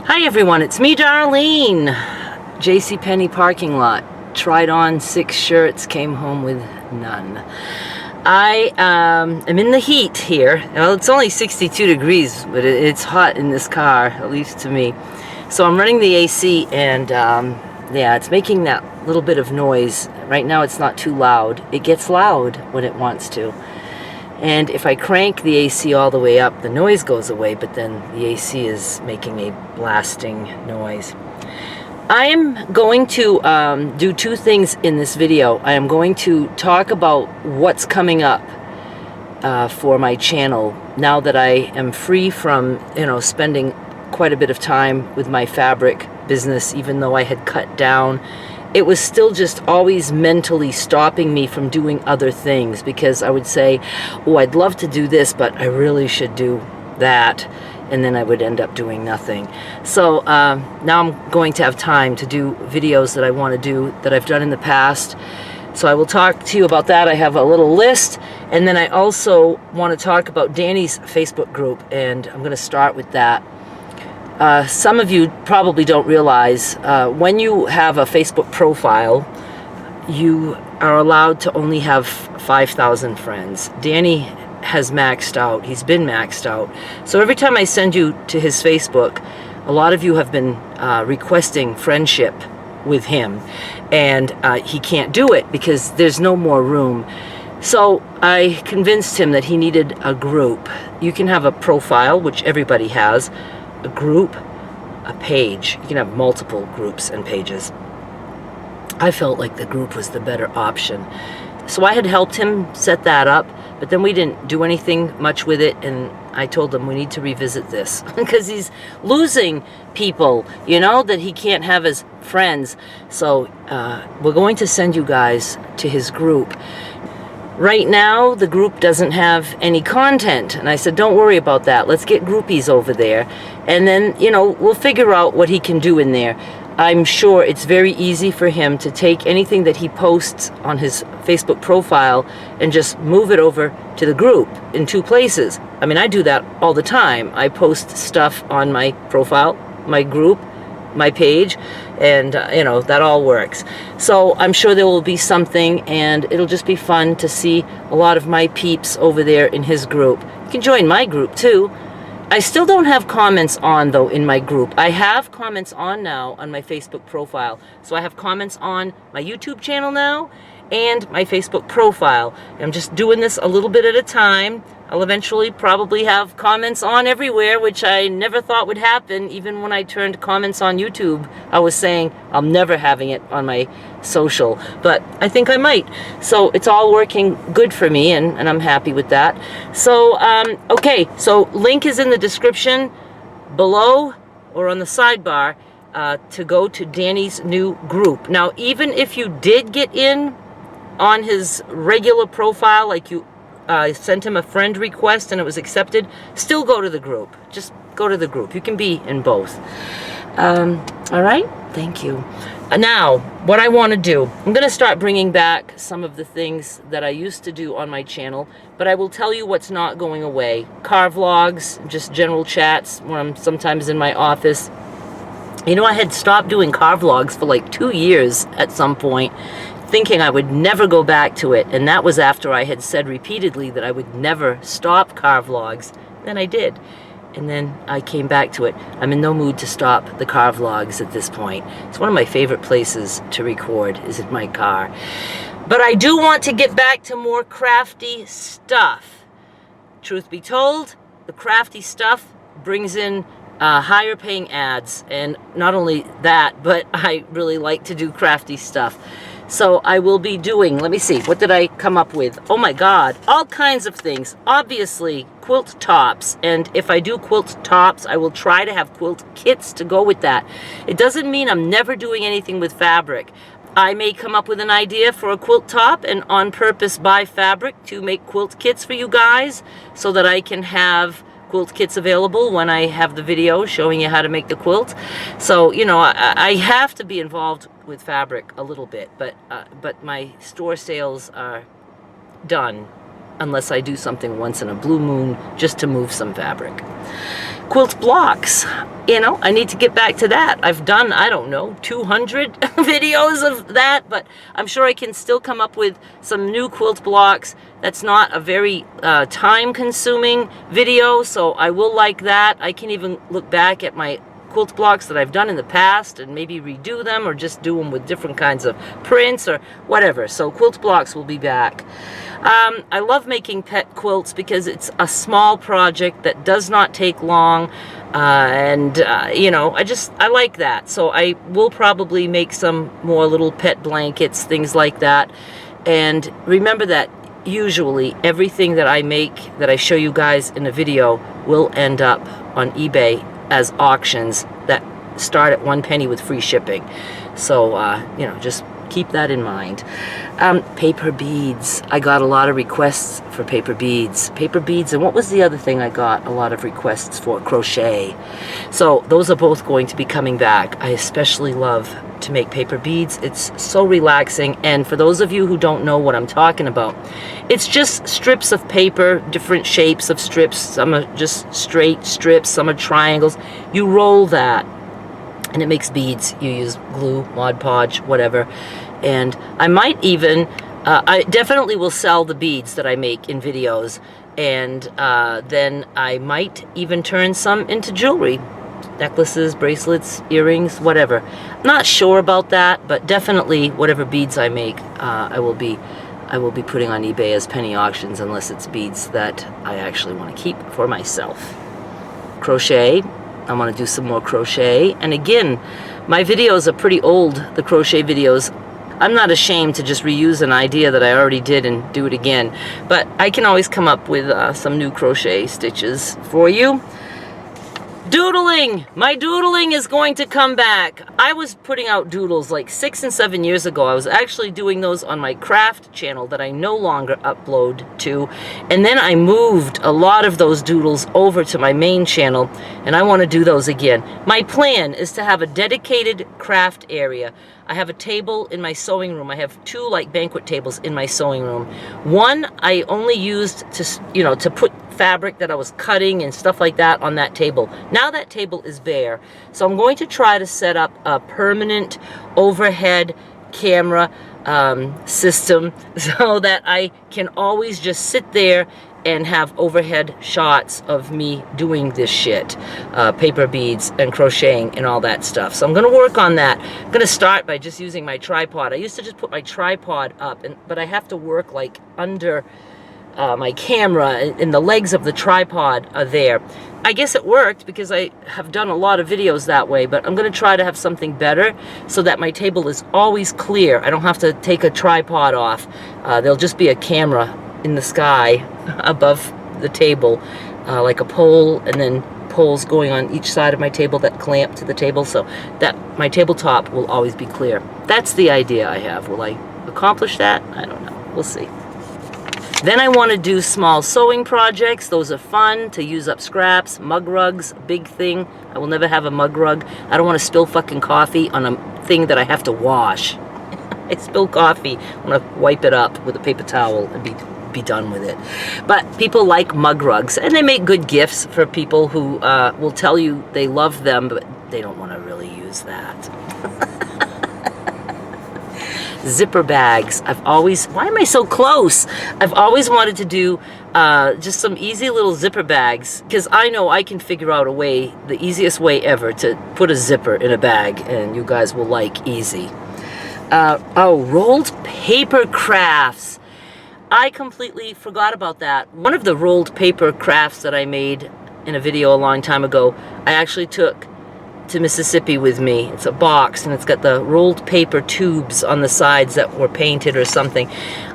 Hi everyone, it's me, Darlene. JCPenney parking lot. Tried on 6 shirts, came home with none. I am in the heat here. Well, it's only 62 degrees, but it's hot in this car, at least to me. So I'm running the AC and yeah, it's making that little bit of noise. Right now it's not too loud. It gets loud when it wants to. And if I crank the AC all the way up, the noise goes away, but then the AC is making a blasting noise. I am going to do 2 things in this video. I am going to talk about what's coming up for my channel now that I am free from, spending quite a bit of time with my fabric business, even though I had cut down. It was still just always mentally stopping me from doing other things, because I would say, oh, I'd love to do this, but I really should do that, and then I would end up doing nothing. So now I'm going to have time to do videos that I want to do that I've done in the past. So I will talk to you about that. I have a little list, and then I also want to talk about Danny's Facebook group, and I'm going to start with that. Some of you probably don't realize when you have a Facebook profile, you are allowed to only have 5,000 friends. Danny has maxed out. He's been maxed out. So every time I send you to his Facebook, a lot of you have been requesting friendship with him, and he can't do it because there's no more room. So I convinced him that he needed a group. You can have a profile, which everybody has, a group, a page. You can have multiple groups and pages. I felt like the group was the better option. So I had helped him set that up, but then we didn't do anything much with it, and I told him we need to revisit this because he's losing people, that he can't have as friends. So we're going to send you guys to his group. Right now, the group doesn't have any content, and I said, don't worry about that. Let's get groupies over there, and then, we'll figure out what he can do in there. I'm sure it's very easy for him to take anything that he posts on his Facebook profile and just move it over to the group in 2 places. I mean, I do that all the time. I post stuff on my profile, my group, my page, and that all works. So I'm sure there will be something, and it'll just be fun to see a lot of my peeps over there in his group. You can join my group too. I still don't have comments on, though, in my group. I have comments on now on my Facebook profile. So I have comments on my YouTube channel now and my Facebook profile. I'm just doing this a little bit at a time. I'll eventually probably have comments on everywhere, which I never thought would happen. Even when I turned comments on YouTube, I was saying I'm never having it on my social, but I think I might. So it's all working good for me, and I'm happy with that. So, okay, so link is in the description below or on the sidebar to go to Danny's new group. Now, even if you did get in on his regular profile, like you sent him a friend request and it was accepted, still go to the group. Just go to the group. You can be in both. All right? Thank you. Now, what I want to do, I'm going to start bringing back some of the things that I used to do on my channel, but I will tell you what's not going away. Car vlogs, just general chats when I'm sometimes in my office. I had stopped doing car vlogs for like 2 years at some point, thinking I would never go back to it, and that was after I had said repeatedly that I would never stop car vlogs. Then I did, and then I came back to it. I'm in no mood to stop the car vlogs at this point. It's one of my favorite places to record, is in my car. But I do want to get back to more crafty stuff. Truth be told, the crafty stuff brings in higher paying ads, and not only that, but I really like to do crafty stuff. So I will be doing, let me see, what did I come up with? Oh my God, all kinds of things. Obviously, quilt tops. And if I do quilt tops, I will try to have quilt kits to go with that. It doesn't mean I'm never doing anything with fabric. I may come up with an idea for a quilt top and on purpose buy fabric to make quilt kits for you guys so that I can have quilt kits available when I have the video showing you how to make the quilt. So, I have to be involved with fabric a little bit, but my store sales are done unless I do something once in a blue moon just to move some fabric. Quilt Blocks. You know, I need to get back to that. I've done, I don't know, 200 videos of that, but I'm sure I can still come up with some new quilt blocks. That's not a very time-consuming video, so I will like that. I can even look back at my quilt blocks that I've done in the past and maybe redo them or just do them with different kinds of prints or whatever. So Quilt Blocks will be back. I love making pet quilts because it's a small project that does not take long. You know, I like that. So I will probably make some more little pet blankets, things like that. And remember that usually everything that I make, that I show you guys in a video, will end up on eBay as auctions that start at 1 penny with free shipping. So, you know, just keep that in mind. Paper beads. I got a lot of requests for paper beads. Paper beads, and what was the other thing I got a lot of requests for? Crochet. So those are both going to be coming back. I especially love to make paper beads. It's so relaxing, and for those of you who don't know what I'm talking about, it's just strips of paper, different shapes of strips. Some are just straight strips, some are triangles. You roll that and it makes beads. You use glue, Mod Podge, whatever. And I might even, I definitely will sell the beads that I make in videos, and then I might even turn some into jewelry. Necklaces, bracelets, earrings, whatever. Not sure about that, but definitely whatever beads I make, I will be putting on eBay as penny auctions, unless it's beads that I actually want to keep for myself. Crochet. I want to do some more crochet. And again, my videos are pretty old, the crochet videos. I'm not ashamed to just reuse an idea that I already did and do it again. But I can always come up with some new crochet stitches for you. Doodling! My doodling is going to come back. I was putting out doodles like 6 and 7 years ago. I was actually doing those on my craft channel that I no longer upload to. And then I moved a lot of those doodles over to my main channel, and I want to do those again. My plan is to have a dedicated craft area. I have a table in my sewing room. I have 2 like banquet tables in my sewing room. One I only used to, you know, to put fabric that I was cutting and stuff like that on that table. Now that table is bare. So I'm going to try to set up a permanent overhead camera system so that I can always just sit there and have overhead shots of me doing this shit. Paper beads and crocheting and all that stuff. So I'm going to work on that. I'm going to start by just using my tripod. I used to just put my tripod up, but I have to work like under my camera, and the legs of the tripod are there. I guess it worked because I have done a lot of videos that way, but I'm going to try to have something better so that my table is always clear. I don't have to take a tripod off. There'll just be a camera in the sky above the table, like a pole, and then poles going on each side of my table that clamp to the table, so that my tabletop will always be clear. That's the idea I have. Will I accomplish that? I don't know. We'll see. Then I want to do small sewing projects. Those are fun, to use up scraps. Mug rugs, big thing. I will never have a mug rug. I don't want to spill fucking coffee on a thing that I have to wash. I spill coffee, I want to wipe it up with a paper towel and be done with it. But people like mug rugs, and they make good gifts for people who will tell you they love them, but they don't want to really use that. Zipper bags. I've always, why am I so close? I've always wanted to do just some easy little zipper bags, because I know I can figure out a way, the easiest way ever, to put a zipper in a bag, and you guys will like easy. Oh, rolled paper crafts. I completely forgot about that. One of the rolled paper crafts that I made in a video a long time ago, I actually took to Mississippi with me. It's a box, and it's got the rolled paper tubes on the sides that were painted or something.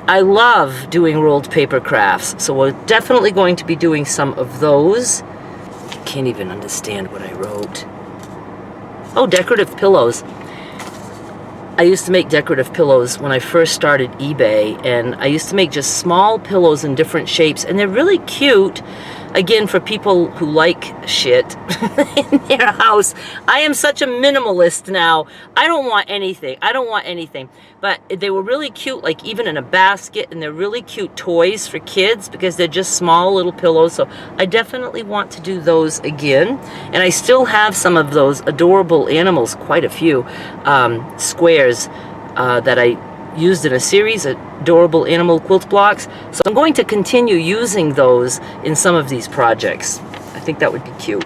I love doing rolled paper crafts, so we're definitely going to be doing some of those. I can't even understand what I wrote. Oh, decorative pillows. I used to make decorative pillows when I first started eBay, and I used to make just small pillows in different shapes, and they're really cute. again, for people who like shit in their house. I am such a minimalist now. I don't want anything. I don't want anything. But they were really cute, like even in a basket, and they're really cute toys for kids because they're just small little pillows. So I definitely want to do those again. And I still have some of those adorable animals, quite a few squares that I used in a series, adorable animal quilt blocks. So I'm going to continue using those in some of these projects. I think that would be cute.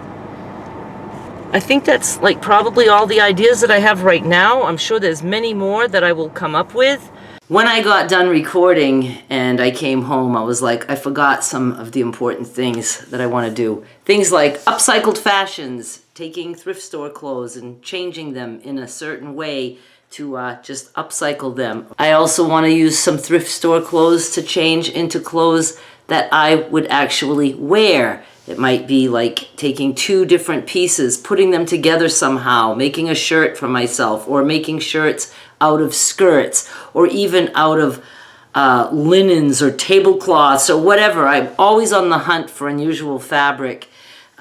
I think that's like probably all the ideas that I have right now. I'm sure there's many more that I will come up with. When I got done recording and I came home, I was like, I forgot some of the important things that I want to do. Things like upcycled fashions, taking thrift store clothes and changing them in a certain way to just upcycle them. I also want to use some thrift store clothes to change into clothes that I would actually wear. It might be like taking two different pieces, putting them together somehow, making a shirt for myself, or making shirts out of skirts, or even out of linens or tablecloths or whatever. I'm always on the hunt for unusual fabric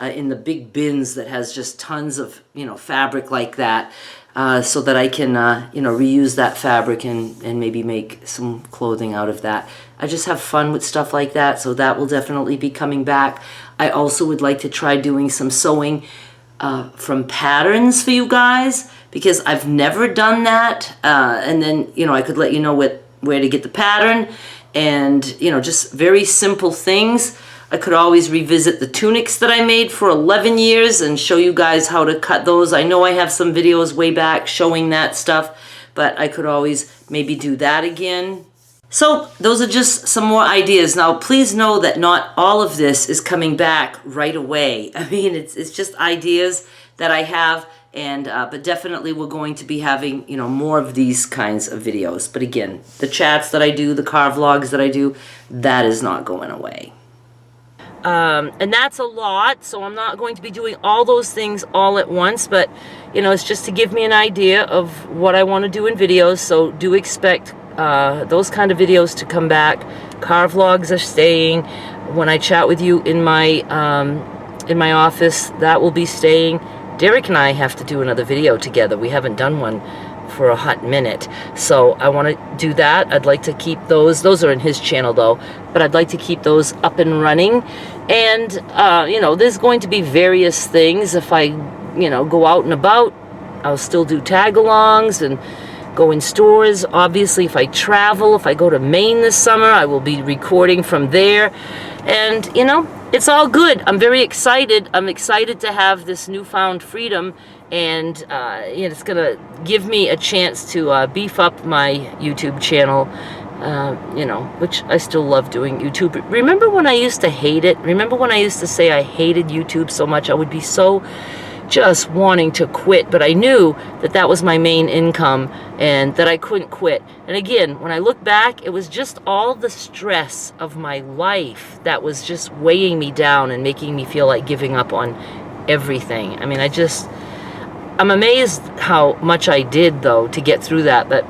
in the big bins that has just tons of, fabric like that. So that I can, reuse that fabric and maybe make some clothing out of that. I just have fun with stuff like that, so that will definitely be coming back. I also would like to try doing some sewing from patterns for you guys, because I've never done that. And then, I could let you know where to get the pattern, and, just very simple things. I could always revisit the tunics that I made for 11 years and show you guys how to cut those. I know I have some videos way back showing that stuff, but I could always maybe do that again. So those are just some more ideas. Now, please know that not all of this is coming back right away. I mean, it's just ideas that I have, and but definitely we're going to be having, more of these kinds of videos. But again, the chats that I do, the car vlogs that I do, that is not going away. And that's a lot, so I'm not going to be doing all those things all at once, but, it's just to give me an idea of what I want to do in videos, so do expect those kind of videos to come back. Car vlogs are staying. When I chat with you in my office, that will be staying. Derek and I have to do another video together. We haven't done one for a hot minute, so I want to do that. I'd like to keep those are in his channel though, but I'd like to keep those up and running. And there's going to be various things. If I go out and about, I'll still do tag-alongs and go in stores. Obviously, if I travel, if I go to Maine this summer, I will be recording from there. And it's all good. I'm very excited. I'm excited to have this newfound freedom, and it's gonna give me a chance to beef up my YouTube channel, which I still love doing YouTube. Remember when I used to hate it? Remember when I used to say I hated YouTube so much? I would be so just wanting to quit, but I knew that that was my main income and that I couldn't quit. And again, when I look back, it was just all the stress of my life that was just weighing me down and making me feel like giving up on everything. I mean, I'm amazed how much I did, though, to get through that. But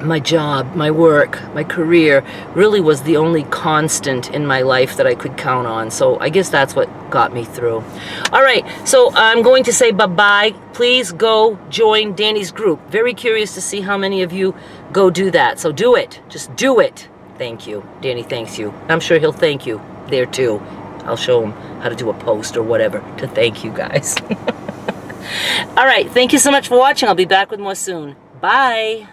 my job, my work, my career really was the only constant in my life that I could count on. So I guess that's what got me through. All right, so I'm going to say bye-bye. Please go join Danny's group. Very curious to see how many of you go do that. So do it. Just do it. Thank you. Danny thanks you. I'm sure he'll thank you there, too. I'll show him how to do a post or whatever to thank you guys. All right, thank you so much for watching. I'll be back with more soon. Bye.